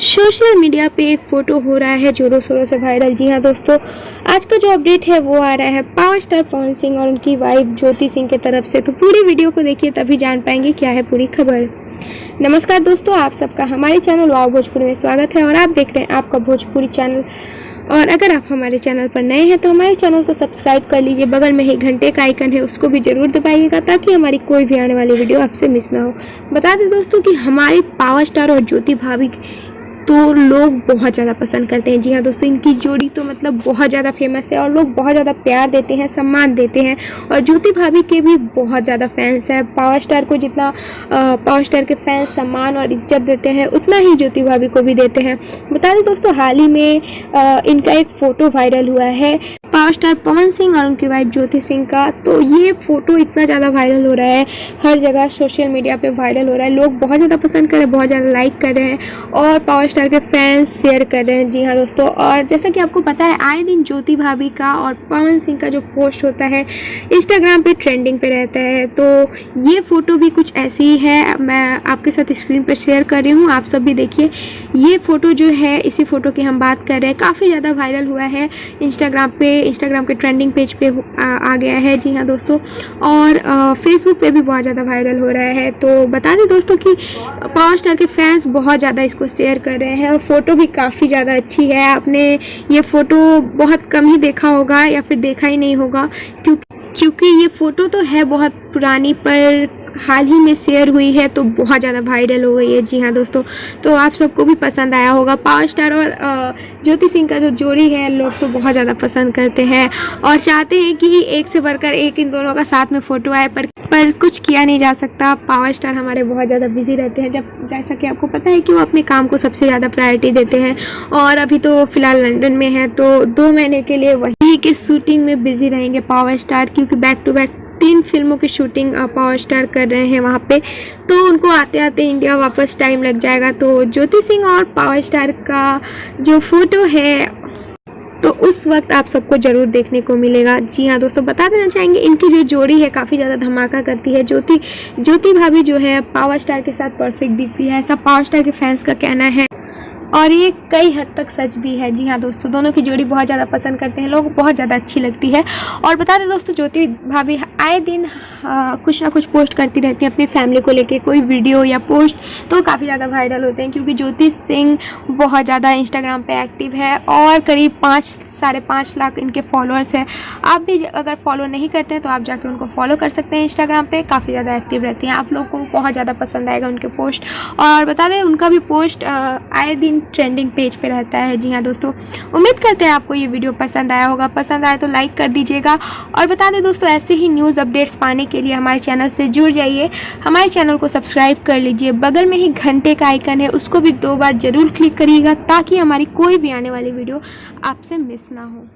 Social media पे एक photo हो रहा है जोरों शोरों से वायरल। जी हाँ दोस्तों, आज का जो अपडेट है वो आ रहा है पावर स्टार पवन सिंह और उनकी वाइफ ज्योति सिंह की तरफ से। तो पूरी वीडियो को देखिए तभी जान पाएंगे क्या है पूरी खबर। नमस्कार दोस्तों, आप सबका हमारे चैनल वाव भोजपुरी में स्वागत है और आप देख रहे हैं आपका भोजपुरी चैनल। और अगर आप हमारे चैनल पर नए हैं तो हमारे चैनल को सब्सक्राइब कर लीजिए, बगल में ही घंटे का आइकन है उसको भी ज़रूर दबाइएगा ताकि हमारी कोई भी आने वाली वीडियो आपसे मिस ना हो। बता दें दोस्तों कि हमारी पावर स्टार और ज्योति भाभी तो लोग बहुत ज़्यादा पसंद करते हैं। जी हाँ दोस्तों, इनकी जोड़ी तो मतलब बहुत ज़्यादा फेमस है और लोग बहुत ज़्यादा प्यार देते हैं, सम्मान देते हैं। और ज्योति भाभी के भी बहुत ज़्यादा फैंस हैं। पावर स्टार को जितना पावर स्टार के फैंस सम्मान और इज्जत देते हैं उतना ही ज्योति भाभी को भी देते हैं। बता दें दोस्तों, हाल ही में इनका एक फ़ोटो वायरल हुआ है पावर स्टार पवन सिंह और उनकी वाइफ ज्योति सिंह का। तो ये फ़ोटो इतना ज़्यादा वायरल हो रहा है, हर जगह सोशल मीडिया पे वायरल हो रहा है। लोग बहुत ज़्यादा पसंद कर रहे हैं, बहुत ज़्यादा लाइक कर रहे हैं और पावर स्टार के फैंस शेयर कर रहे हैं। जी हाँ दोस्तों, और जैसा कि आपको पता है आए दिन ज्योति भाभी का और पवन सिंह का जो पोस्ट होता है इंस्टाग्राम पे ट्रेंडिंग पे रहता है। तो ये फ़ोटो भी कुछ ऐसी ही है, मैं आपके साथ स्क्रीन पर शेयर कर रही हूँ, आप सब भी देखिए। ये फ़ोटो जो है, इसी फ़ोटो की हम बात कर रहे हैं, काफ़ी ज़्यादा वायरल हुआ है इंस्टाग्राम के ट्रेंडिंग पेज पे आ गया है। जी हाँ दोस्तों, और फेसबुक पे भी बहुत ज़्यादा वायरल हो रहा है। तो बता दें दोस्तों कि पावर स्टार के फैंस बहुत ज़्यादा इसको शेयर कर रहे हैं और फ़ोटो भी काफ़ी ज़्यादा अच्छी है। आपने ये फ़ोटो बहुत कम ही देखा होगा या फिर देखा ही नहीं होगा, क्योंकि ये फ़ोटो तो है बहुत पुरानी, पर हाल ही में शेयर हुई है तो बहुत ज़्यादा वायरल हो गई है। जी हाँ दोस्तों, तो आप सबको भी पसंद आया होगा। पावर स्टार और ज्योति सिंह का जो जोड़ी है लोग तो बहुत ज़्यादा पसंद करते हैं और चाहते हैं कि एक से बढ़कर एक इन दोनों का साथ में फ़ोटो आए, पर कुछ किया नहीं जा सकता। पावर स्टार हमारे बहुत ज़्यादा बिजी रहते हैं, जैसा कि आपको पता है कि वो अपने काम को सबसे ज़्यादा प्रायोरिटी देते हैं। और अभी तो फ़िलहाल लंदन में है, तो 2 महीने के लिए वहीं के शूटिंग में बिजी रहेंगे पावर स्टार, क्योंकि बैक टू बैक 3 फिल्मों की शूटिंग पावर स्टार कर रहे हैं वहाँ पे। तो उनको आते आते इंडिया वापस टाइम लग जाएगा। तो ज्योति सिंह और पावर स्टार का जो फ़ोटो है तो उस वक्त आप सबको ज़रूर देखने को मिलेगा। जी हाँ दोस्तों, बता देना चाहेंगे इनकी जो जोड़ी है काफ़ी ज़्यादा धमाका करती है। ज्योति भाभी जो है पावर स्टार के साथ परफेक्ट दिखती है, ऐसा पावर स्टार के फैंस का कहना है और ये कई हद तक सच भी है। जी हाँ दोस्तों, दोनों की जोड़ी बहुत ज़्यादा पसंद करते हैं लोग, बहुत ज़्यादा अच्छी लगती है। और बता दें दोस्तों, ज्योति भाभी आए दिन कुछ ना कुछ पोस्ट करती रहती हैं अपनी फैमिली को लेके, कोई वीडियो या पोस्ट तो काफ़ी ज़्यादा वायरल होते हैं, क्योंकि ज्योति सिंह बहुत ज़्यादा इंस्टाग्राम पे एक्टिव है और करीब 5-5.5 लाख इनके फॉलोअर्स हैं। आप भी अगर फॉलो नहीं करते हैं तो आप जाके उनको फॉलो कर सकते हैं इंस्टाग्राम पे, काफ़ी ज़्यादा एक्टिव रहती हैं। आप लोग को बहुत ज़्यादा पसंद आएगा उनके पोस्ट। और बता दें उनका भी पोस्ट आए दिन ट्रेंडिंग पेज पे रहता है। जी हाँ दोस्तों, उम्मीद करते हैं आपको ये वीडियो पसंद आया होगा। पसंद आए तो लाइक कर दीजिएगा और बता दें दोस्तों, ऐसे ही न्यूज़ अपडेट्स पाने के लिए हमारे चैनल से जुड़ जाइए, हमारे चैनल को सब्सक्राइब कर लीजिए, बगल में ही घंटे का आइकन है उसको भी 2 बार ज़रूर क्लिक करिएगा ताकि हमारी कोई भी आने वाली वीडियो आपसे मिस ना हो।